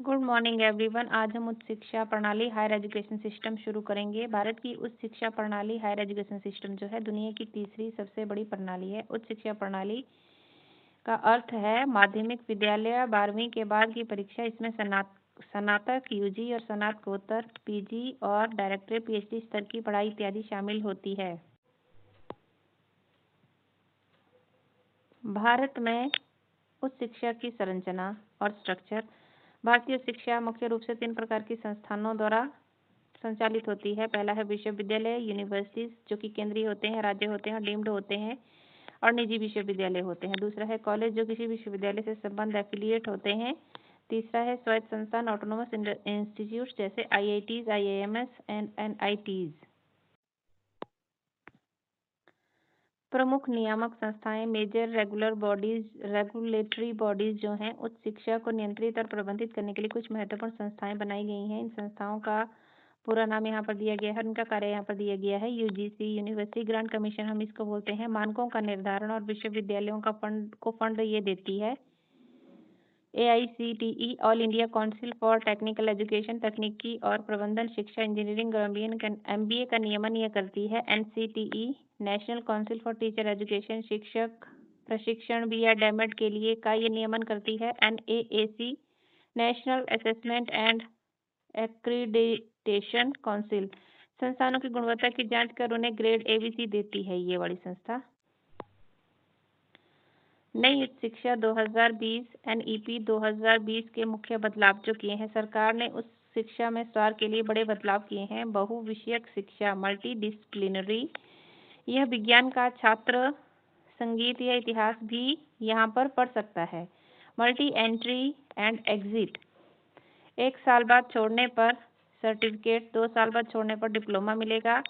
Good morning everyone. आज हम उच्च शिक्षा प्रणाली हायर एजुकेशन सिस्टम शुरू करेंगे। भारत की उच्च शिक्षा प्रणाली हायर एजुकेशन सिस्टम जो है दुनिया की तीसरी सबसे बड़ी प्रणाली है। उच्च शिक्षा प्रणाली का अर्थ है माध्यमिक विद्यालय 12वीं के बाद की परीक्षा। इसमें स्नातक यूजी और स्नातकोत्तर पीजी और डायरेक्टरेट पीएचडी स्तर की पढ़ाई इत्यादि शामिल होती है। भारत में उच्च शिक्षा की संरचना और स्ट्रक्चर। भारतीय शिक्षा मुख्य रूप से 3 प्रकार की संस्थानों द्वारा संचालित होती है। पहला है विश्वविद्यालय यूनिवर्सिटीज, जो कि केंद्रीय होते हैं, राज्य होते हैं, डीम्ड होते हैं और निजी विश्वविद्यालय होते हैं। दूसरा है कॉलेज, जो किसी विश्वविद्यालय से संबंध एफिलिएट होते हैं। तीसरा है स्वायत्त संस्थान ऑटोनोमस इंस्टीट्यूट जैसे आईआईटीज, आईआईएमएस एंड एनआईटीज। प्रमुख नियामक संस्थाएं मेजर रेगुलेटरी बॉडीज जो हैं उच्च शिक्षा को नियंत्रित और प्रबंधित करने के लिए कुछ महत्वपूर्ण संस्थाएं बनाई गई हैं। इन संस्थाओं का पूरा नाम यहाँ पर दिया गया है, उनका कार्य यहाँ पर दिया गया है। यूजीसी यूनिवर्सिटी ग्रांट कमीशन हम इसको बोलते हैं। मानकों का निर्धारण और विश्वविद्यालयों का फंड ये देती है। AICTE all India council for technical education तकनीकी और प्रबंधन शिक्षा इंजीनियरिंग और MBA का नियमन यह करती है। NCTE national council for teacher education शिक्षक प्रशिक्षण भी या डेमेड के लिए का ये नियमन करती है। NAAC national assessment and accreditation council संस्थानों की गुणवत्ता की जांच कर उन्हें ग्रेड ABC देती है ये वाली संस्था। नई उच्च शिक्षा 2020 NEP 2020 के मुख्य बदलाव जो किए हैं, सरकार ने उच्च शिक्षा में सुधार के लिए बड़े बदलाव किए हैं। बहुविषयक शिक्षा मल्टी डिसिप्लिनरी, यह विज्ञान का छात्र संगीत या इतिहास भी यहाँ पर पढ़ सकता है। मल्टी एंट्री एंड एग्जिट, 1 साल बाद छोड़ने पर सर्टिफिकेट, 2 साल बाद छोड़ने पर डिप्लोमा मिलेगा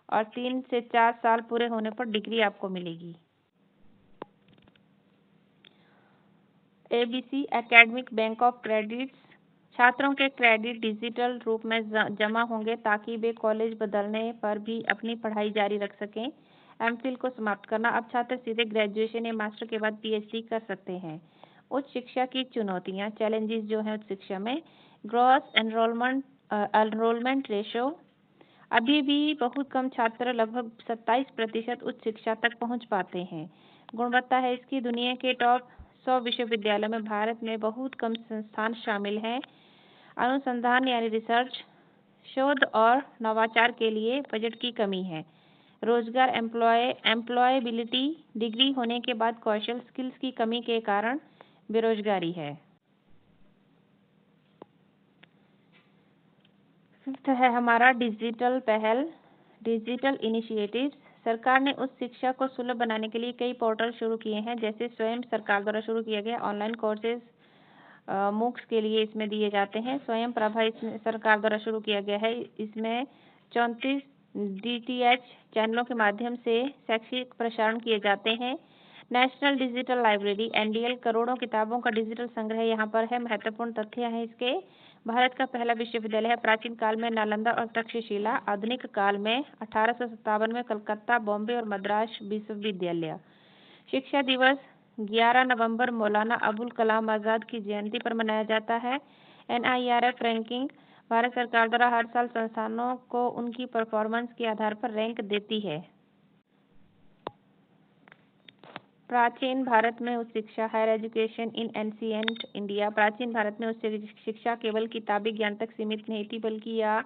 और 3 से 4 साल पूरे होने पर डिग्री आपको मिलेगी। ABC academic bank of credits, छात्रों के क्रेडिट डिजिटल रूप में जमा होंगे ताकि वे कॉलेज बदलने पर भी अपनी पढ़ाई जारी रख सकें। MPhil को समाप्त करना, अब छात्र सीधे ग्रेजुएशन या मास्टर के बाद PhD कर सकते हैं। उच्च शिक्षा की चुनौतियां, चैलेंजेस जो हैं उच्च शिक्षा में, ग्रॉस एनरोलमेंट रेशो, अभी भी बहुत कम छात्र लगभग 27% उच्च शिक्षा तक पहुंच पाते हैं। गुणवत्ता है इसकी, दुनिया के टॉप 100 विश्वविद्यालयों में भारत में बहुत कम संस्थान शामिल हैं। अनुसंधान यानी रिसर्च, शोध और नवाचार के लिए बजट की कमी है। रोजगार एम्प्लॉयबिलिटी, डिग्री होने के बाद कौशल स्किल्स की कमी के कारण बेरोजगारी है। फिफ्थ है हमारा डिजिटल पहल, डिजिटल इनिशिएटिव्स। सरकार ने उच्च शिक्षा को सुलभ बनाने के लिए कई पोर्टल शुरू किए हैं, जैसे स्वयं सरकार द्वारा शुरू किया गया ऑनलाइन कोर्सेज MOOCs के लिए इसमें दिए जाते हैं। स्वयं प्रभा इसमें सरकार द्वारा शुरू किया गया है। इसमें 34 DTH चैनलों के माध्यम से शैक्षिक प्रसारण किए जाते हैं। नेशनल डिजिटल लाइब्रेरी NDL करोड़ों किताबों का डिजिटल संग्रह यहाँ पर है। महत्वपूर्ण तथ्य है इसके, भारत का पहला विश्वविद्यालय है। प्राचीन काल में नालंदा और तक्षशिला, आधुनिक काल में 1857 में कलकत्ता, बॉम्बे और मद्रास विश्वविद्यालय। शिक्षा दिवस 11 नवंबर मौलाना अबुल कलाम आज़ाद की जयंती पर मनाया जाता है। NIRF रैंकिंग, भारत सरकार द्वारा हर साल संस्थानों को उनकी परफॉर्मेंस के आधार पर रैंक देती है। प्राचीन भारत में उच्च शिक्षा, higher education in ancient India. प्राचीन भारत में उच्च शिक्षा केवल किताबी ज्ञान तक सीमित नहीं थी, बल्कि यह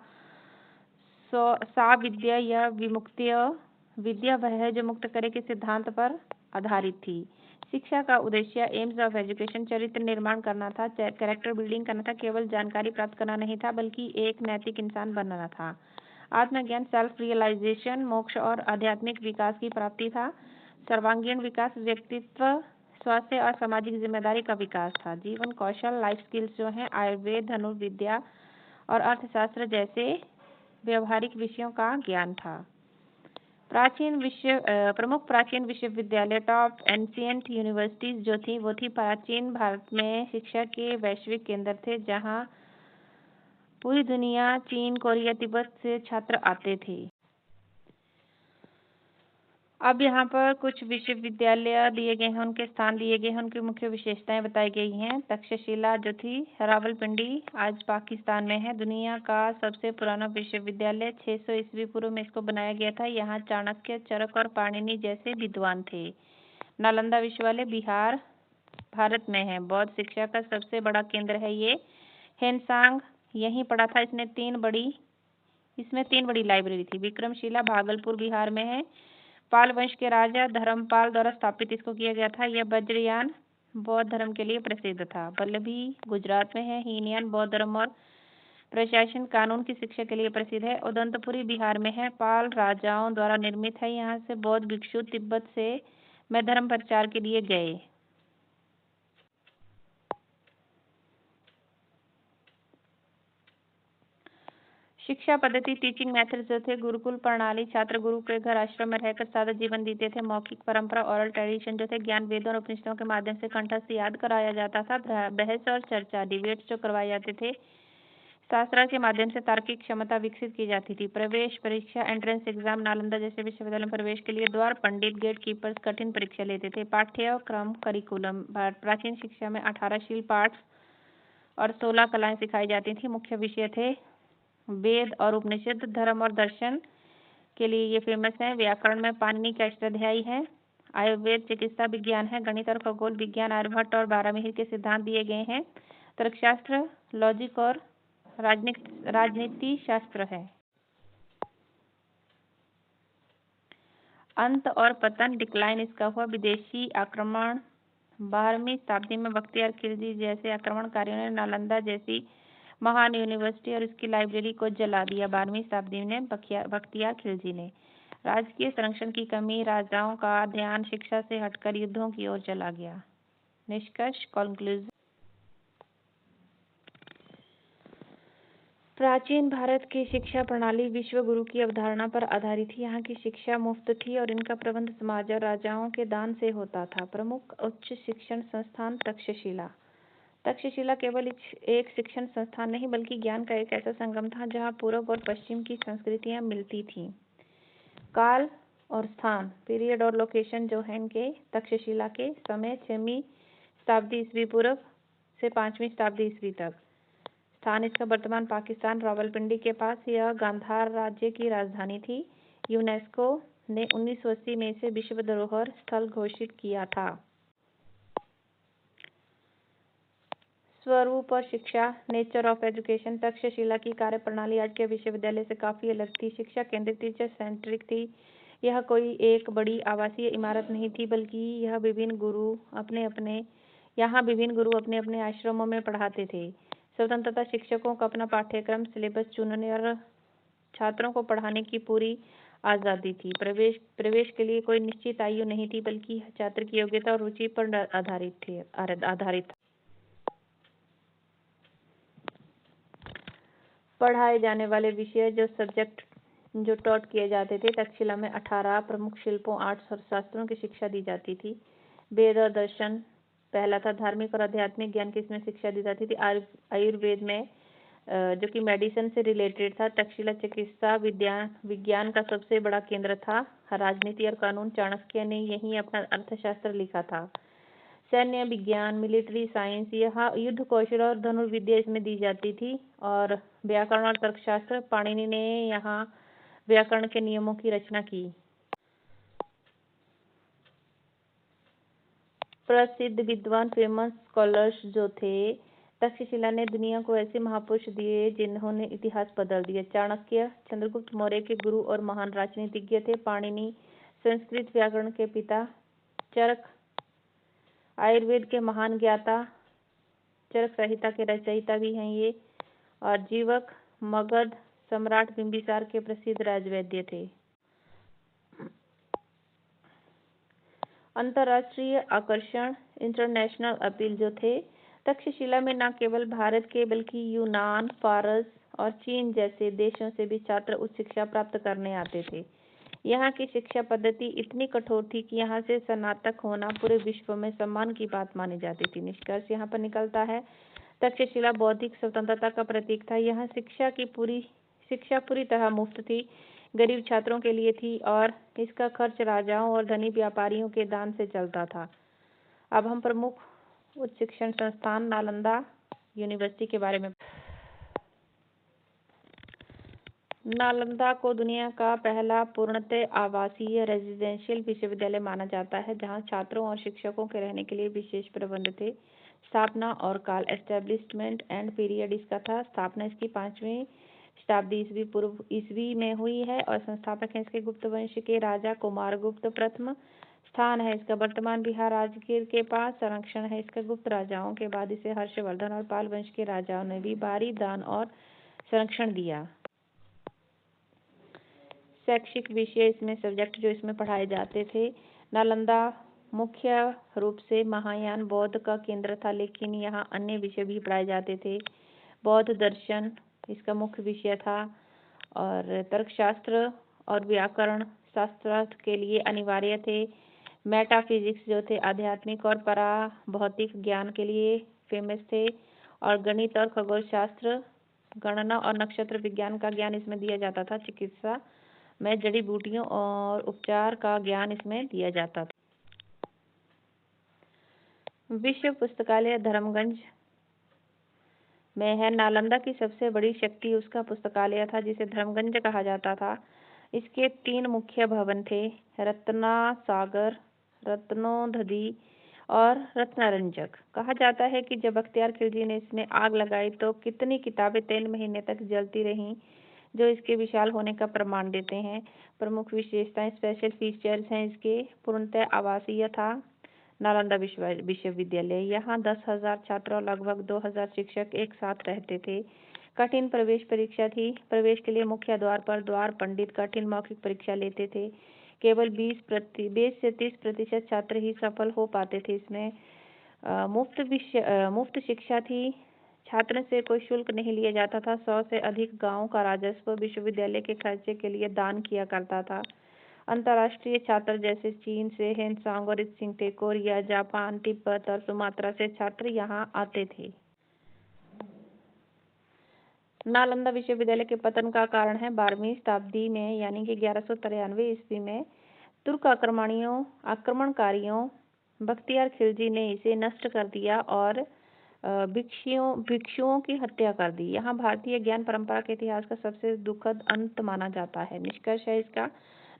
साविद्या या विमुक्तीय विद्या वह है जो मुक्त करे के सिद्धांत पर आधारित थी। शिक्षा का उद्देश्य एम्स ऑफ एजुकेशन चरित्र निर्माण करना था, कैरेक्टर बिल्डिंग करना था, केवल जानकारी प्राप्त करना नहीं था, बल्कि एक नैतिक इंसान बनना था। आत्मज्ञान, सेल्फ रियलाइजेशन, मोक्ष और आध्यात्मिक विकास की प्राप्ति था। सर्वांगीण विकास, व्यक्तित्व, स्वास्थ्य और सामाजिक जिम्मेदारी का विकास था। जीवन कौशल, लाइफ स्किल्स जो हैं आयुर्वेद, धनुर्विद्या और अर्थशास्त्र जैसे व्यवहारिक विषयों का ज्ञान था। प्रमुख प्राचीन विश्वविद्यालय, टॉप एंशिएंट यूनिवर्सिटीज जो थी वो थी प्राचीन भारत में शिक्षा के वैश्विक केंद्र थे, जहाँ पूरी दुनिया, चीन, कोरिया, तिब्बत से छात्र आते थे। अब यहाँ पर कुछ विश्वविद्यालय दिए गए हैं, उनके स्थान दिए गए हैं, उनकी मुख्य विशेषताएं बताई गई हैं। तक्षशिला जो थी रावलपिंडी आज पाकिस्तान में है। दुनिया का सबसे पुराना विश्वविद्यालय 600 ईस्वी पूर्व में इसको बनाया गया था। यहाँ चाणक्य, चरक और पाणिनि जैसे विद्वान थे। नालंदा विश्वविद्यालय बिहार भारत में है। बौद्ध शिक्षा का सबसे बड़ा केंद्र है ये। हेनसांग यहीं पढ़ा था। इसमें तीन बड़ी लाइब्रेरी थी। विक्रमशिला भागलपुर बिहार में है। पाल वंश के राजा धर्मपाल द्वारा स्थापित इसको किया गया था। यह वज्रयान बौद्ध धर्म के लिए प्रसिद्ध था। वल्लभी गुजरात में है। हीनयान बौद्ध धर्म और प्रशासन कानून की शिक्षा के लिए प्रसिद्ध है। उदंतपुरी बिहार में है। पाल राजाओं द्वारा निर्मित है। यहाँ से बौद्ध भिक्षु तिब्बत से में धर्म प्रचार के लिए गए। शिक्षा पद्धति टीचिंग मेथड जो थे गुरुकुल प्रणाली, छात्र गुरु के घर आश्रम में रहकर सादा जीवन जीते थे। मौखिक परंपरा ओरल ट्रेडिशन जो थे ज्ञान वेदों और उपनिषदों के माध्यम से कंठस्थ याद कराया जाता था। बहस और चर्चा डिबेट्स जो करवाए जाते थे। शास्त्र के माध्यम से तार्किक क्षमता विकसित की जाती थी। प्रवेश परीक्षा एंट्रेंस एग्जाम नालंदा जैसे विश्वविद्यालय में प्रवेश के लिए द्वार पंडित गेट कीपर्स कठिन परीक्षा लेते थे। पाठ्यक्रम करिकुलम प्राचीन शिक्षा में 18 शील पाठ और 16 कलाएं सिखाई जाती थी। मुख्य विषय थे वेद और उपनिषद। धर्म और दर्शन के लिए ये फेमस है। व्याकरण में पाणिनि का अष्टाध्यायी है। आयुर्वेद चिकित्सा विज्ञान है। गणित और खगोल विज्ञान आर्यभट्ट और बारहमीर के सिद्धांत दिए गए हैं। तर्कशास्त्र लॉजिक और राजनीति शास्त्र है। अंत और पतन डिक्लाइन इसका हुआ। विदेशी आक्रमण 12वीं शताब्दी में बख्तियार खिलजी जैसे आक्रमणकारियों ने नालंदा जैसी महान यूनिवर्सिटी और इसकी लाइब्रेरी को जला दिया। 12वीं शताब्दी में बख्तियार खिलजी ने। राजकीय संरक्षण की कमी, राजाओं का ध्यान शिक्षा से हटकर युद्धों की ओर चला गया। निष्कर्ष कंक्लूजन। प्राचीन भारत की शिक्षा प्रणाली विश्व गुरु की अवधारणा पर आधारित थी। यहाँ की शिक्षा मुफ्त थी और इनका प्रबंध समाज और राजाओं के दान से होता था। प्रमुख उच्च शिक्षण संस्थान तक्षशिला। तक्षशिला केवल एक शिक्षण संस्थान नहीं बल्कि ज्ञान का एक ऐसा संगम था जहाँ पूर्व और पश्चिम की संस्कृतियाँ मिलती थीं। काल और स्थान पीरियड और लोकेशन जो है इनके तक्षशिला के समय 6वीं शताब्दी ईस्वी पूर्व से 5वीं शताब्दी ईस्वी तक। स्थान इसका वर्तमान पाकिस्तान रावलपिंडी के पास। यह गांधार राज्य की राजधानी थी। यूनेस्को ने 1980 में इसे विश्व धरोहर स्थल घोषित किया था। स्वरूप और शिक्षा नेचर ऑफ एजुकेशन। तक्षशिला की कार्यप्रणाली आज के विश्वविद्यालय से काफ़ी अलग थी। शिक्षा केंद्रित टीचर सेंट्रिक थी। यह कोई एक बड़ी आवासीय इमारत नहीं थी बल्कि यहाँ विभिन्न गुरु अपने अपने आश्रमों में पढ़ाते थे। स्वतंत्रता शिक्षकों को अपना पाठ्यक्रम सिलेबस चुनने और छात्रों को पढ़ाने की पूरी आज़ादी थी। प्रवेश के लिए कोई निश्चित आयु नहीं थी बल्कि छात्र की योग्यता और रुचि पर आधारित था। पढ़ाए जाने वाले विषय जो सब्जेक्ट जो टॉट किए जाते थे। तक्षशिला में 18 प्रमुख शिल्पों, आर्ट्स और शास्त्रों की शिक्षा दी जाती थी। वेद और दर्शन पहला था। धार्मिक और आध्यात्मिक ज्ञान की इसमें शिक्षा दी जाती थी। आयुर्वेद में जो कि मेडिसिन से रिलेटेड था। तक्षशिला चिकित्सा विज्ञान का सबसे बड़ा केंद्र था। राजनीति और कानून चाणक्य ने यहीं अपना अर्थशास्त्र लिखा था। सैन्य विज्ञान मिलिट्री साइंस यहाँ युद्ध कौशल और धनुर्विद्या इसमें दी जाती थी। और व्याकरण और तर्कशास्त्र पाणिनि ने यहाँ व्याकरण के नियमों की रचना की। प्रसिद्ध विद्वान फेमस स्कॉलर्स जो थे तक्षशिला ने दुनिया को ऐसे महापुरुष दिए जिन्होंने इतिहास बदल दिया। चाणक्य चंद्रगुप्त मौर्य के गुरु और महान राजनीतिज्ञ थे। पाणिनि संस्कृत व्याकरण के पिता। चरक आयुर्वेद के महान ज्ञाता, चरक संहिता के रचयिता भी हैं ये। और जीवक मगध सम्राट बिंबिसार के प्रसिद्ध राजवैद्य थे। अंतर्राष्ट्रीय आकर्षण इंटरनेशनल अपील जो थे तक्षशिला में न केवल भारत के बल्कि यूनान, फारस और चीन जैसे देशों से भी छात्र उच्च शिक्षा प्राप्त करने आते थे। यहाँ की शिक्षा पद्धति इतनी कठोर थी कि यहाँ से स्नातक होना पूरे विश्व में सम्मान की बात मानी जाती थी। निष्कर्ष यहाँ पर निकलता है तक्षशिला बौद्धिक स्वतंत्रता का प्रतीक था। यहाँ शिक्षा पूरी तरह मुफ्त थी। गरीब छात्रों के लिए थी और इसका खर्च राजाओं और धनी व्यापारियों के दान से चलता था। अब हम प्रमुख उच्च शिक्षण संस्थान नालंदा यूनिवर्सिटी के बारे में। नालंदा को दुनिया का पहला पूर्णतः आवासीय रेजिडेंशियल विश्वविद्यालय माना जाता है, जहां छात्रों और शिक्षकों के रहने के लिए विशेष प्रबंध थे। स्थापना और काल, एस्टेब्लिशमेंट एंड पीरियड इसका था। स्थापना इसकी 5वीं शताब्दी ईस्वी में हुई है और संस्थापक हैं इसके गुप्त वंश के राजा कुमारगुप्त प्रथम। स्थान है इसका वर्तमान बिहार राजगीर के पास। संरक्षण है इसका गुप्त राजाओं के बाद इसे हर्षवर्धन और पाल वंश के राजाओं ने भी भारी दान और संरक्षण दिया। शैक्षिक विषय इसमें सब्जेक्ट जो इसमें पढ़ाए जाते थे, नालंदा मुख्य रूप से महायान बौद्ध का केंद्र था, लेकिन यहाँ अन्य विषय भी पढ़ाए जाते थे। बौद्ध दर्शन इसका मुख्य विषय था और तर्कशास्त्र और व्याकरण शास्त्रार्थ के लिए अनिवार्य थे। मेटाफिजिक्स जो थे आध्यात्मिक और पराभौतिक ज्ञान के लिए फेमस थे और गणित और खगोल शास्त्र, गणना और नक्षत्र विज्ञान का ज्ञान इसमें दिया जाता था। चिकित्सा में जड़ी बूटियों और उपचार का ज्ञान इसमें दिया जाता था। विश्व पुस्तकालय धर्मगंज में है। नालंदा की सबसे बड़ी शक्ति उसका पुस्तकालय था, जिसे धर्मगंज कहा जाता था। इसके 3 मुख्य भवन थे, रत्नासागर, रत्नोदधि और रत्नरंजक। कहा जाता है कि जब बख्तियार खिलजी ने इसमें आग लगाई तो कितनी किताबें 3 महीने तक जलती रहीं, जो इसके विशाल होने का प्रमाण देते हैं। प्रमुख विशेषताएं, स्पेशल फीचर्स हैं इसके। पूर्णतः आवासीय था नालंदा विश्वविद्यालय। यहाँ 10,000 छात्र और लगभग 2,000 शिक्षक एक साथ रहते थे। कठिन प्रवेश परीक्षा थी। प्रवेश के लिए मुख्य द्वार पर द्वार पंडित कठिन मौखिक परीक्षा लेते थे। केवल 20 से 30% छात्र ही सफल हो पाते थे। इसमें मुफ्त शिक्षा थी। छात्र से कोई शुल्क नहीं लिया जाता था। 100 से अधिक गांवों का राजस्व विश्वविद्यालय के खर्चे के लिए दान किया करता था। अंतर्राष्ट्रीय छात्र जैसे चीन से हेनसांग और त्सिंगटे, कोरिया, जापान, तिब्बत और सुमात्रा से छात्र यहाँ आते थे। नालंदा विश्वविद्यालय के पतन का कारण है 12वीं शताब्दी में, यानी कि 1193 ईस्वी में तुर्क आक्रमणकारियों बख्तियार खिलजी ने इसे नष्ट कर दिया और भिक्षुओं की हत्या कर दी। यहाँ भारतीय ज्ञान परंपरा के इतिहास का सबसे दुखद अंत माना जाता है। निष्कर्ष है इसका,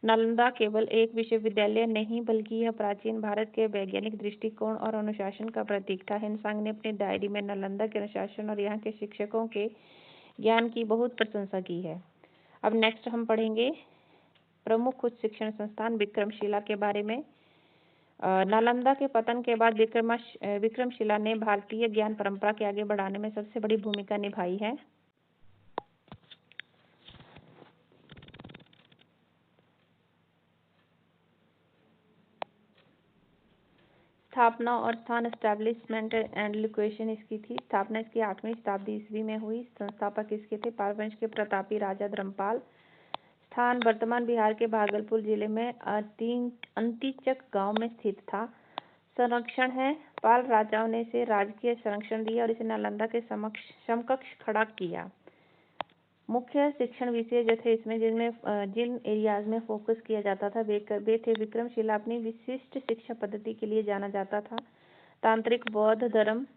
नालंदा केवल एक विश्वविद्यालय नहीं, बल्कि यह प्राचीन भारत के वैज्ञानिक दृष्टिकोण और अनुशासन का प्रतीक था। हेनसांग ने अपनी डायरी में नालंदा के अनुशासन और यहाँ के शिक्षकों के ज्ञान की बहुत प्रशंसा की है। अब नेक्स्ट हम पढ़ेंगे प्रमुख उच्च शिक्षण संस्थान विक्रमशिला के बारे में। नालंदा के पतन के बाद विक्रमशिला ने भारतीय ज्ञान परंपरा के आगे बढ़ाने में सबसे बड़ी भूमिका निभाई है। स्थापना और स्थान, एस्टैब्लिशमेंट एंड लोकेशन इसकी थी। स्थापना इसकी 8वीं शताब्दी ईस्वी में हुई। संस्थापक इसके थे पाल वंश के प्रतापी राजा धर्मपाल। स्थान वर्तमान बिहार के भागलपुर जिले में अंतिचक गांव में स्थित था। संरक्षण है, पाल राजाओं ने इसे राजकीय संरक्षण दिया और इसे नालंदा के समकक्ष खड़ा किया। मुख्य शिक्षण विषय जो थे इसमें जिन एरियाज में फोकस किया जाता था वे थे विक्रमशिला अपनी विशिष्ट शिक्षा पद्धति के लिए जाना जाता था। तांत्रिक बौद्ध धर्म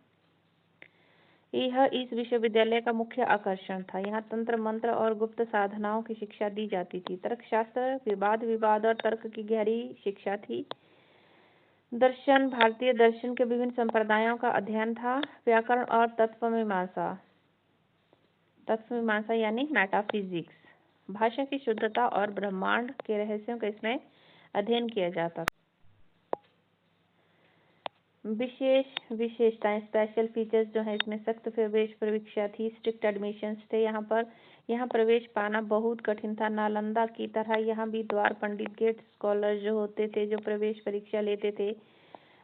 यह इस विश्वविद्यालय का मुख्य आकर्षण था। यहाँ तंत्र मंत्र और गुप्त साधनाओं की शिक्षा दी जाती थी। तर्कशास्त्र, विवाद और तर्क की गहरी शिक्षा थी। दर्शन, भारतीय दर्शन के विभिन्न संप्रदायों का अध्ययन था। व्याकरण और तत्वमीमांसा यानी मेटाफिजिक्स, भाषा की शुद्धता और ब्रह्मांड के रहस्यों का इसमें अध्ययन किया जाता था। विशेषताएं, स्पेशल फीचर्स जो है इसमें सख्त प्रवेश परीक्षा थी, स्ट्रिक्ट एडमिशंस थे। यहाँ प्रवेश पाना बहुत कठिन था। नालंदा की तरह यहाँ भी द्वार पंडित गेट स्कॉलर जो होते थे जो प्रवेश परीक्षा लेते थे।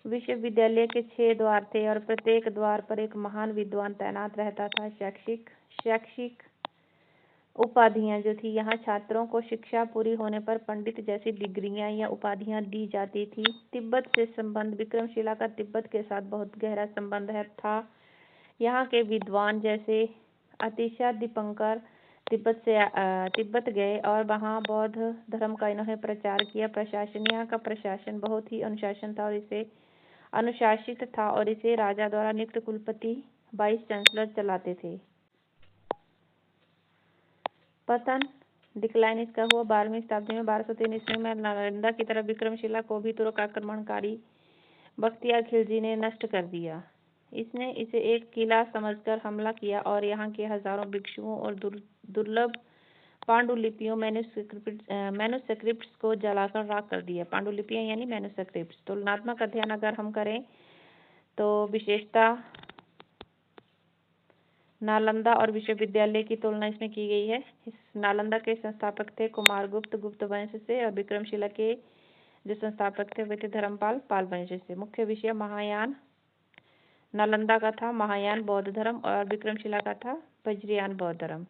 विश्वविद्यालय के 6 द्वार थे और प्रत्येक द्वार पर एक महान विद्वान तैनात रहता था। शैक्षिक उपाधियां जो थी, यहाँ छात्रों को शिक्षा पूरी होने पर पंडित जैसी डिग्रियां या उपाधियां दी जाती थी। तिब्बत से संबंध, विक्रमशिला का तिब्बत के साथ बहुत गहरा संबंध था। यहाँ के विद्वान जैसे अतिशा दीपंकर तिब्बत गए और वहाँ बौद्ध धर्म का इन्होंने प्रचार किया। प्रशासन, यहाँ का प्रशासन बहुत ही अनुशासित था और इसे राजा द्वारा नियुक्त कुलपति वाइस चांसलर चलाते थे। पतन, डिक्लाइन इसका हुआ 12वीं शताब्दी में। 1203 ईस्वी में नालंदा की तरफ विक्रमशिला को भी तुर्क आक्रमणकारी बख्तियार खिलजी ने नष्ट कर दिया। इसने इसे एक किला समझकर हमला किया और यहाँ के हजारों भिक्षुओं और दुर्लभ पांडुलिपियों मैन्युस्क्रिप्ट्स को जलाकर राख कर दिया। पांडुलिपियां यानी मैन्युस्क्रिप्ट्स। तुलनात्मक अध्ययन अगर हम करें तो विशेषता नालंदा और विश्वविद्यालय की तुलना इसमें की गई है। इस नालंदा के संस्थापक थे कुमारगुप्त गुप्त वंश से, और विक्रमशिला के जो संस्थापक थे वे थे धर्मपाल पाल वंश से। मुख्य विषय महायान नालंदा का था महायान बौद्ध धर्म, और विक्रमशिला का था वज्रयान बौद्ध धर्म।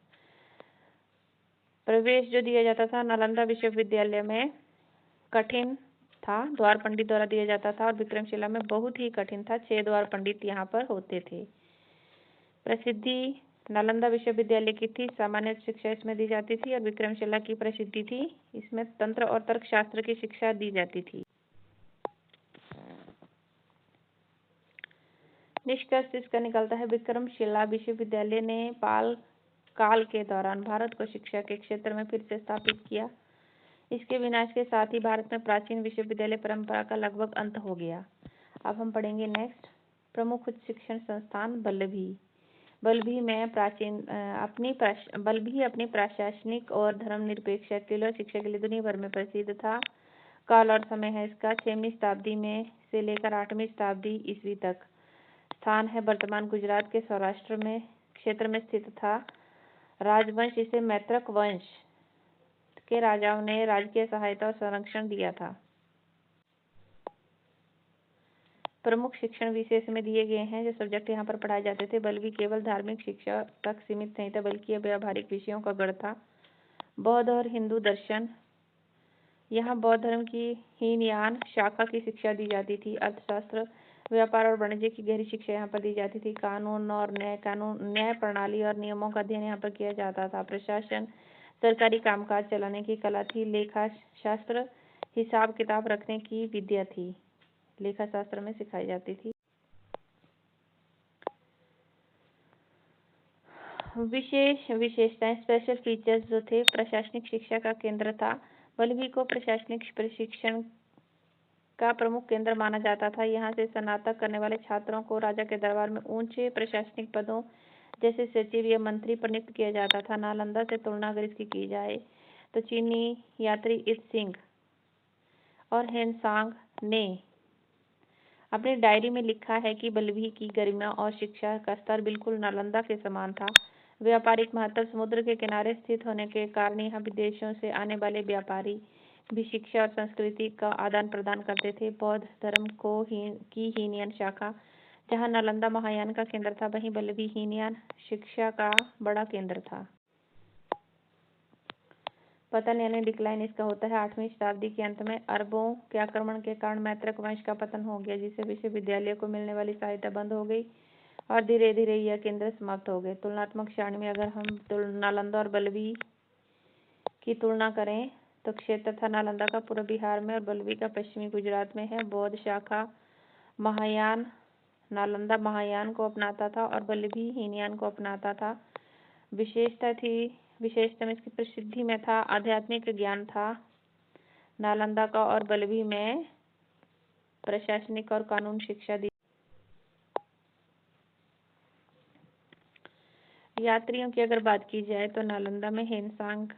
प्रवेश जो दिया जाता था नालंदा विश्वविद्यालय में कठिन था, द्वार पंडित द्वारा दिया जाता था, और विक्रमशिला में बहुत ही कठिन था, 6 द्वार पंडित यहाँ पर होते थे। प्रसिद्धि नालंदा विश्वविद्यालय की थी, सामान्य शिक्षा इसमें दी जाती थी, और विक्रमशिला की प्रसिद्धि थी इसमें तंत्र और तर्कशास्त्र की शिक्षा दी जाती थी। निष्कर्ष इसका निकलता है, विक्रमशिला विश्वविद्यालय ने पाल काल के दौरान भारत को शिक्षा के क्षेत्र में फिर से स्थापित किया। इसके विनाश के साथ ही भारत में प्राचीन विश्वविद्यालय परंपरा का लगभग अंत हो गया। अब हम पढ़ेंगे नेक्स्ट, प्रमुख उच्च शिक्षण संस्थान। बल्लभी अपनी प्रशासनिक और धर्मनिरपेक्ष शैली और शिक्षा के लिए दुनिया भर में प्रसिद्ध था। काल और समय है इसका 6वीं शताब्दी में से लेकर 8वीं शताब्दी ईस्वी तक। स्थान है वर्तमान गुजरात के सौराष्ट्र में क्षेत्र में स्थित था। राजवंश इसे मैत्रक वंश के राजाओं ने राजकीय सहायता और संरक्षण दिया था। प्रमुख शिक्षण विषय इसमें दिए गए हैं, जो सब्जेक्ट यहाँ पर पढ़ाए जाते थे। बल्लभी केवल धार्मिक शिक्षा तक सीमित नहीं था, बल्कि यह व्यावहारिक विषयों का गढ़ था। बौद्ध और हिंदू दर्शन, यहाँ बौद्ध धर्म की हीनयान शाखा की शिक्षा दी जाती थी। अर्थशास्त्र, व्यापार और वाणिज्य की गहरी शिक्षा यहाँ पर दी जाती थी। कानून और न्याय प्रणाली और नियमों का अध्ययन यहाँ पर किया जाता था। प्रशासन, सरकारी कामकाज चलाने की कला थी। लेखा शास्त्र, हिसाब किताब रखने की विद्या थी, लेखा शास्त्र में सिखाई जाती थी। विशेषताएं, स्पेशल फीचर्स जो थे, प्रशासनिक शिक्षा का केंद्र था। बल्लभी को प्रशासनिक प्रशिक्षण का प्रमुख केंद्र माना जाता था। यहाँ से स्नातक करने वाले छात्रों को राजा के दरबार में ऊंचे प्रशासनिक पदों जैसे सचिव या मंत्री पर नियुक्त किया जाता था। नालंदा से तुलना अगर इसकी की जाए तो चीनी यात्री इत सिंह और हेनसांग ने अपनी डायरी में लिखा है कि बल्लभी की गरिमा और शिक्षा का स्तर बिल्कुल नालंदा के समान था। व्यापारिक महत्व, समुद्र के किनारे स्थित होने के कारण यहाँ विदेशों से आने वाले व्यापारी भी शिक्षा और संस्कृति का आदान प्रदान करते थे। बौद्ध धर्म की हीनयान शाखा, जहाँ नालंदा महायान का केंद्र था, वहीं बल्लभी हीनयान शिक्षा का बड़ा केंद्र था। पतन यानी डिक्लाइन इसका होता है 8वीं शताब्दी के अंत में। अरबों के आक्रमण के कारण मैत्रक वंश का पतन हो गया, जिससे विश्वविद्यालय को मिलने वाली सहायता बंद हो गई और धीरे धीरे यह केंद्र समाप्त हो गए। तुलनात्मक श्रेणी में अगर हम नालंदा और बल्लभी की तुलना करें तो क्षेत्र था नालंदा का पूर्व बिहार में और बल्लभी का पश्चिमी गुजरात में है। बौद्ध शाखा महायान नालंदा महायान को अपनाता था और बल्लभी हीनयान को अपनाता था। विशेषता में इसकी प्रसिद्धि में था आध्यात्मिक ज्ञान था नालंदा का, और बल्लभी में प्रशासनिक और कानून शिक्षा दी। यात्रियों की अगर बात की जाए तो नालंदा में हेनसांग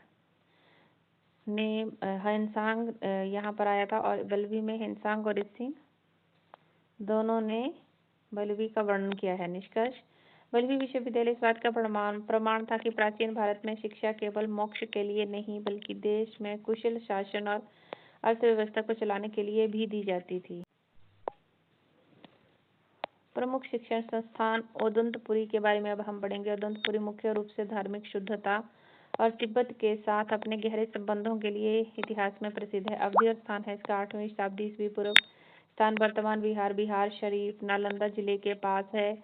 यहाँ पर आया था, और बल्लभी में हेनसांग और सिंह दोनों ने बल्लभी का वर्णन किया है। निष्कर्ष, बल्लभी विश्वविद्यालय इस बात का प्रमाण था कि प्राचीन भारत में शिक्षा केवल मोक्ष के लिए नहीं, बल्कि देश में कुशल शासन और अर्थव्यवस्था को चलाने के लिए भी दी जाती थी। प्रमुख शिक्षण संस्थान ओदंतपुरी के बारे में अब हम पढ़ेंगे। ओदंतपुरी मुख्य रूप से धार्मिक शुद्धता और तिब्बत के साथ अपने गहरे संबंधों के लिए इतिहास में प्रसिद्ध है। अवधि और स्थान है इसका 8वीं शताब्दी ईस्वी पूर्व। स्थान वर्तमान बिहार शरीफ नालंदा जिले के पास है,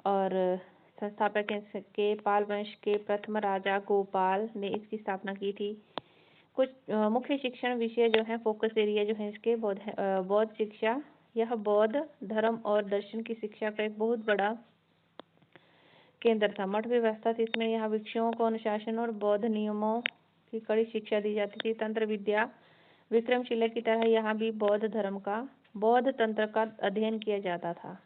और संस्थापक के पाल वंश के प्रथम राजा गोपाल ने इसकी स्थापना की थी। कुछ मुख्य शिक्षण विषय जो है, फोकस एरिया जो है इसके बौद्ध शिक्षा। यह बौद्ध धर्म और दर्शन की शिक्षा का एक बहुत बड़ा केंद्र था। मठ व्यवस्था थी इसमें। यहाँ भिक्षुओं को अनुशासन और बौद्ध नियमों की कड़ी शिक्षा दी जाती थी। तंत्र विद्या विक्रमशिला की तरह यहाँ भी बौद्ध तंत्र का अध्ययन किया जाता था।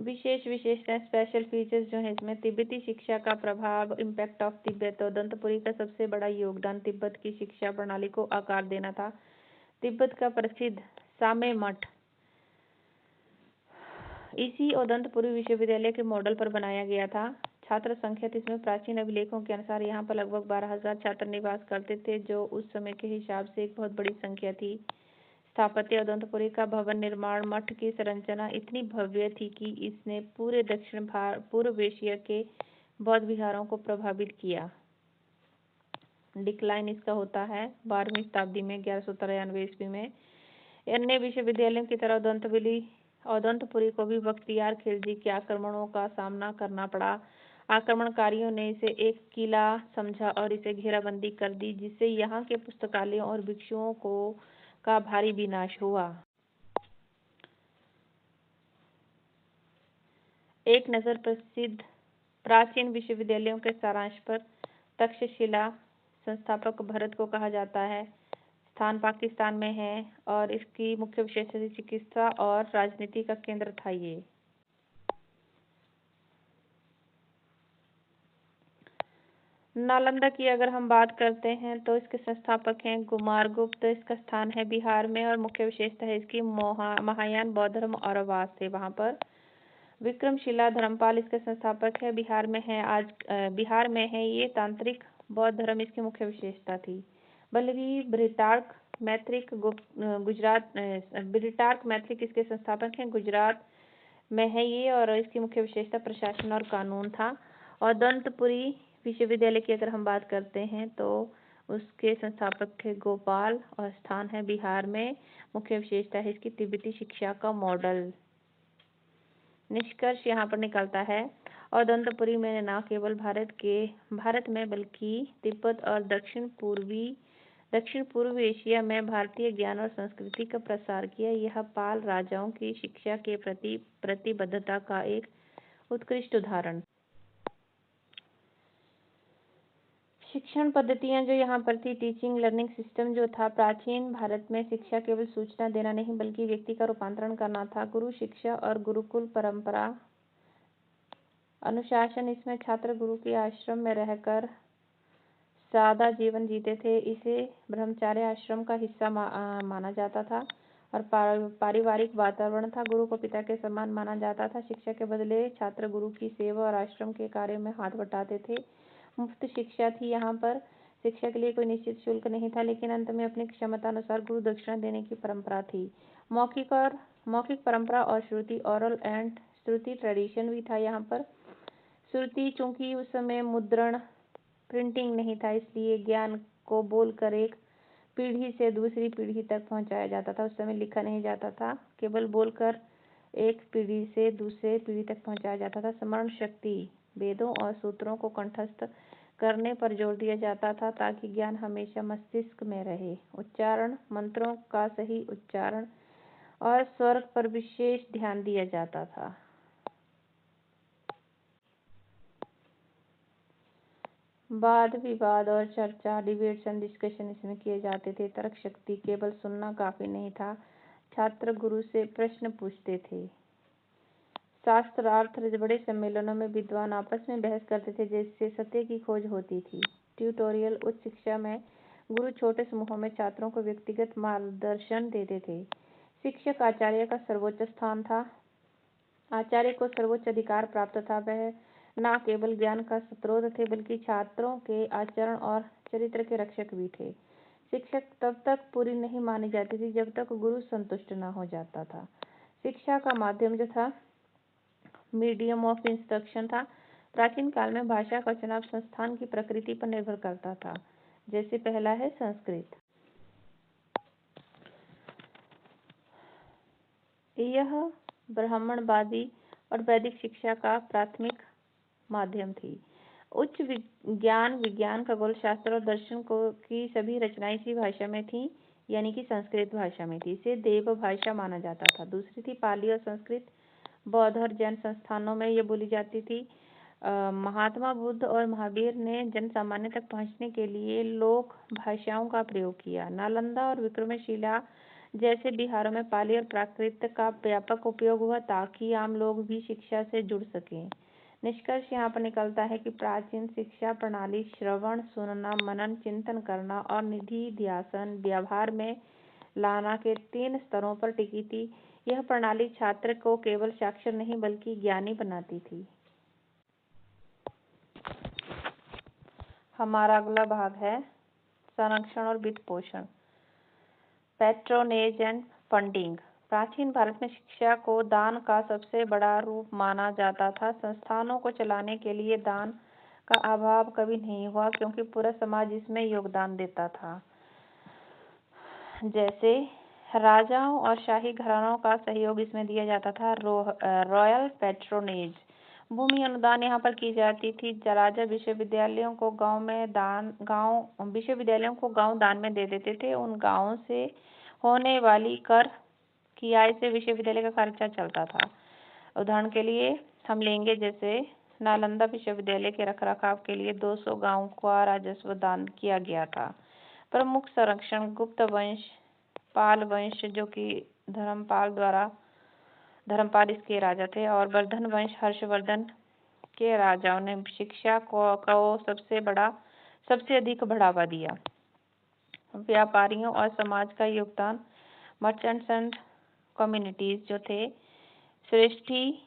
विशेषताएं, स्पेशल फीचर्स जो है इसमें, तिब्बती शिक्षा का प्रभाव, इम्पैक्ट ऑफ तिब्बत। और दंतपुरी का सबसे बड़ा योगदान तिब्बत की शिक्षा प्रणाली को आकार देना था। तिब्बत का प्रसिद्ध सामे मठ इसी उदंतपुरी विश्वविद्यालय के मॉडल पर बनाया गया था। छात्र संख्या इसमें, प्राचीन अभिलेखों के अनुसार यहाँ पर लगभग 12,000 छात्र निवास करते थे, जो उस समय के हिसाब से एक बहुत बड़ी संख्या थी। स्थापत्य, उदंतपुरी का भवन निर्माण, मठ की संरचना इतनी भव्य थी कि इसने पूरे दक्षिण पूर्व एशिया के बौद्ध विहारों को प्रभावित किया। डिक्लाइन इसका होता है 12वीं शताब्दी में, 1193 ईस्वी में। अन्य विश्वविद्यालयों की तरह उदंतपुरी को भी बख्तियार खिलजी के आक्रमणों का सामना करना पड़ा। आक्रमणकारियों ने इसे एक किला समझा और इसे घेराबंदी कर दी, जिससे यहाँ के पुस्तकालयों और भिक्षुओं का भारी विनाश हुआ। एक नज़र प्रसिद्ध प्राचीन विश्वविद्यालयों के सारांश पर। तक्षशिला संस्थापक भरत को कहा जाता है। स्थान पाकिस्तान में है और इसकी मुख्य विशेषता चिकित्सा और राजनीति का केंद्र था ये। नालंदा की अगर हम बात करते हैं तो इसके संस्थापक हैं कुमारगुप्त। इसका स्थान है बिहार में और मुख्य विशेषता है इसकी महायान बौद्ध धर्म और आवास थे वहाँ पर। विक्रमशिला धर्मपाल इसके संस्थापक है। बिहार में है ये। तांत्रिक बौद्ध धर्म इसकी मुख्य विशेषता थी। बल्कि ब्रिटार्क मैत्रिक इसके संस्थापक हैं। गुजरात में है ये और इसकी मुख्य विशेषता प्रशासन और कानून था। और दंतपुरी विश्वविद्यालय की अगर हम बात करते हैं तो उसके संस्थापक थे गोपाल और स्थान है बिहार में। मुख्य विशेषता है इसकी तिब्बती शिक्षा का मॉडल। निष्कर्ष यहाँ पर निकलता है, और दंतपुरी में न केवल भारत में बल्कि तिब्बत और दक्षिण पूर्व एशिया में भारतीय ज्ञान और संस्कृति का प्रसार किया। यह पाल राजाओं की शिक्षा के प्रति प्रतिबद्धता का एक उत्कृष्ट उदाहरण। शिक्षण पद्धतियां जो यहाँ पर थी, टीचिंग लर्निंग सिस्टम जो था, प्राचीन भारत में शिक्षा केवल सूचना देना नहीं बल्कि व्यक्ति का रूपांतरण करना था। गुरु शिक्षा और गुरुकुल परंपरा। अनुशासन, इसमें छात्र गुरु के आश्रम में रहकर सादा जीवन जीते थे। इसे ब्रह्मचार्य आश्रम का हिस्सा माना जाता था। और पारिवारिक वातावरण था। गुरु को पिता के समान माना जाता था। शिक्षा के बदले छात्र गुरु की सेवा और आश्रम के कार्य में हाथ बटाते थे। मुफ्त शिक्षा थी यहाँ पर। शिक्षा के लिए कोई निश्चित शुल्क नहीं था, लेकिन अंत में अपनी क्षमता अनुसार गुरु दक्षिणा देने की परंपरा थी। मौखिक परंपरा और श्रुति, ओरल एंड श्रुति ट्रेडिशन भी था यहाँ पर। श्रुति, चूंकि उस समय मुद्रण प्रिंटिंग नहीं था, इसलिए ज्ञान को बोलकर एक पीढ़ी से दूसरी पीढ़ी तक पहुंचाया जाता था। उस समय लिखा नहीं जाता था, केवल बोलकर एक पीढ़ी से दूसरे पीढ़ी तक पहुंचाया जाता था। स्मरण शक्ति, वेदों और सूत्रों को कंठस्थ करने पर जोर दिया जाता था ताकि ज्ञान हमेशा मस्तिष्क में रहे। उच्चारण, मंत्रों का सही उच्चारण और स्वर पर विशेष ध्यान दिया जाता था। वाद विवाद और चर्चा, डिबेट्स एंड डिस्कशन इसमें किए जाते थे। तर्क शक्ति, केवल सुनना काफी नहीं था, छात्र गुरु से प्रश्न पूछते थे। शास्त्रार्थ, बड़े सम्मेलनों में विद्वान आपस में बहस करते थे जिससे सत्य की खोज होती थी। ट्यूटोरियल, उच्च शिक्षा में गुरु छोटे समूहों में छात्रों को व्यक्तिगत मार्गदर्शन देते थे। शिक्षक आचार्य का सर्वोच्च स्थान था। आचार्य को सर्वोच्च अधिकार प्राप्त था। वह न केवल ज्ञान का स्रोत थे बल्कि छात्रों के आचरण और चरित्र के रक्षक भी थे। शिक्षक तब तक पूरी नहीं मानी जाती थी जब तक गुरु संतुष्ट न हो जाता था। शिक्षा का माध्यम जो था, मीडियम ऑफ इंस्ट्रक्शन था। प्राचीन काल में भाषा का चुनाव संस्थान की प्रकृति पर निर्भर करता था। जैसे पहला है संस्कृत। यह ब्राह्मणवादी और वैदिक शिक्षा का प्राथमिक माध्यम थी। उच्च विज्ञान, विज्ञान, खगोल शास्त्र और दर्शन की सभी रचनाएं इसी भाषा में थी, यानी कि संस्कृत भाषा में थी। इसे देव भाषा माना जाता था। दूसरी थी पाली और संस्कृत। बौद्ध और जैन संस्थानों में ये बोली जाती थी। महात्मा बुद्ध और महावीर ने जन सामान्य तक पहुंचने के लिए लोक भाषाओं का प्रयोग किया। नालंदा और विक्रमशिला जैसे बिहारों में पाली और प्राकृत का व्यापक उपयोग हुआ ताकि आम लोग भी शिक्षा से जुड़ सकें। निष्कर्ष यहाँ पर निकलता है कि प्राचीन शिक्षा प्रणाली श्रवण, सुनना, मनन, चिंतन करना और निधि ध्यान व्यवहार में लाना के 3 स्तरों पर टिकी थी। यह प्रणाली छात्र को केवल साक्षर नहीं बल्कि ज्ञानी बनाती थी। हमारा अगला भाग है संरक्षण और वित्त पोषण, पैट्रोनेज एंड फंडिंग। प्राचीन भारत में शिक्षा को दान का सबसे बड़ा रूप माना जाता था। संस्थानों को चलाने के लिए दान का अभाव कभी नहीं हुआ क्योंकि पूरा समाज इसमें योगदान देता था। जैसे राजाओं और शाही घरानों का सहयोग इसमें दिया जाता था। रॉयल पैट्रोनेज, भूमि अनुदान यहाँ पर की जाती थी। राजा विश्वविद्यालयों को गांव दान में दे देते थे। उन गांवों से होने वाली कर की आय से विश्वविद्यालय का खर्चा चलता था। उदाहरण के लिए हम लेंगे, जैसे नालंदा विश्वविद्यालय के रखरखाव के लिए 200 गांवों का राजस्व दान किया गया था। प्रमुख संरक्षण गुप्त वंश, पाल वंश जो कि धर्मपाल इसके राजा थे, और वर्धन वंश हर्षवर्धन के राजाओं ने शिक्षा को सबसे अधिक बढ़ावा दिया। व्यापारियों और समाज का योगदान, मर्चेंट्स एंड कम्युनिटीज जो थे श्रेष्ठी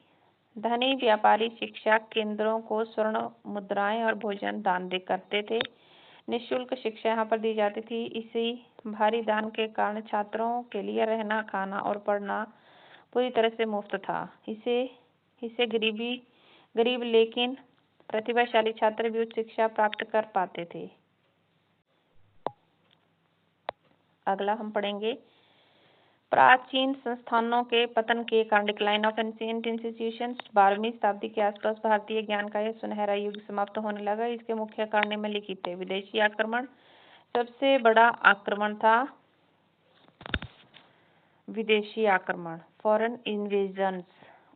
धनी व्यापारी शिक्षा केंद्रों को स्वर्ण मुद्राएं और भोजन दान करते थे। निःशुल्क शिक्षा यहाँ पर दी जाती थी। इसी भारी दान के कारण छात्रों के लिए रहना, खाना और पढ़ना पूरी तरह से मुफ्त था। इसे गरीब लेकिन प्रतिभाशाली छात्र भी उच्च शिक्षा प्राप्त कर पाते थे। अगला हम पढ़ेंगे प्राचीन संस्थानों के पतन के कारण, डिक्लाइन ऑफ एंशिएंट इंस्टीट्यूशंस। 12वीं शताब्दी के आसपास भारतीय ज्ञान का यह सुनहरा युग समाप्त होने लगा। इसके मुख्य कारण निम्नलिखित थे। विदेशी आक्रमण, सबसे बड़ा आक्रमण था विदेशी आक्रमण, फॉरेन इन्वेजन्स।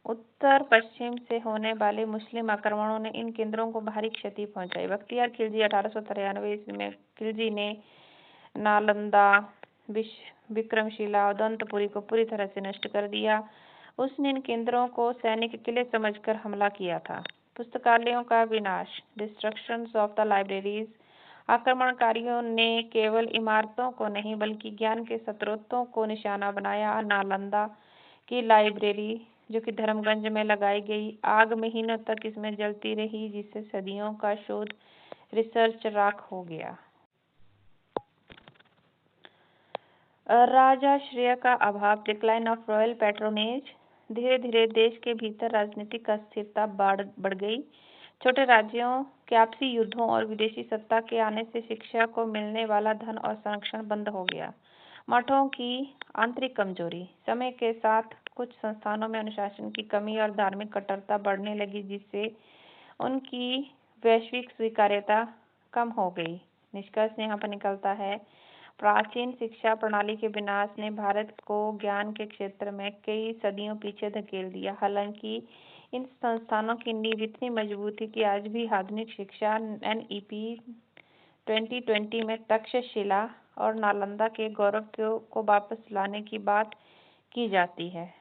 उत्तर पश्चिम से होने वाले मुस्लिम आक्रमणों ने इन केंद्रों को भारी क्षति पहुंचाई। बख्तियार खिलजी 1893 ईस्वी में खिलजी ने नालंदा, विक्रमशिला और दंतपुरी को पूरी तरह से नष्ट कर दिया। उसने इन केंद्रों को सैनिक किले समझकर हमला किया था। पुस्तकालयों का विनाश, डिस्ट्रक्शन ऑफ द लाइब्रेरीज। आक्रमणकारियों ने केवल इमारतों को नहीं बल्कि ज्ञान के स्रोतों को निशाना बनाया। नालंदा की लाइब्रेरी जो कि धर्मगंज में लगाई गई, आग महीनों तक इसमें जलती रही, जिससे सदियों का शोध रिसर्च राख हो गया। राजाश्रय का अभाव, डिक्लाइन ऑफ रॉयल पैट्रोनेज। धीरे धीरे देश के भीतर राजनीतिक अस्थिरता बढ़ गई। छोटे राज्यों के आपसी युद्धों और विदेशी सत्ता के आने से शिक्षा को मिलने वाला धन और संरक्षण बंद हो गया। मठों की आंतरिक कमजोरी, समय के साथ कुछ संस्थानों में अनुशासन की कमी और धार्मिक कट्टरता बढ़ने लगी, जिससे उनकी वैश्विक स्वीकार्यता कम हो गई। निष्कर्ष यहाँ पर निकलता है, प्राचीन शिक्षा प्रणाली के विनाश ने भारत को ज्ञान के क्षेत्र में कई सदियों पीछे धकेल दिया। हालांकि इन संस्थानों की नींव इतनी मजबूत थी कि आज भी आधुनिक शिक्षा NEP 2020 में तक्षशिला और नालंदा के गौरव को वापस लाने की बात की जाती है।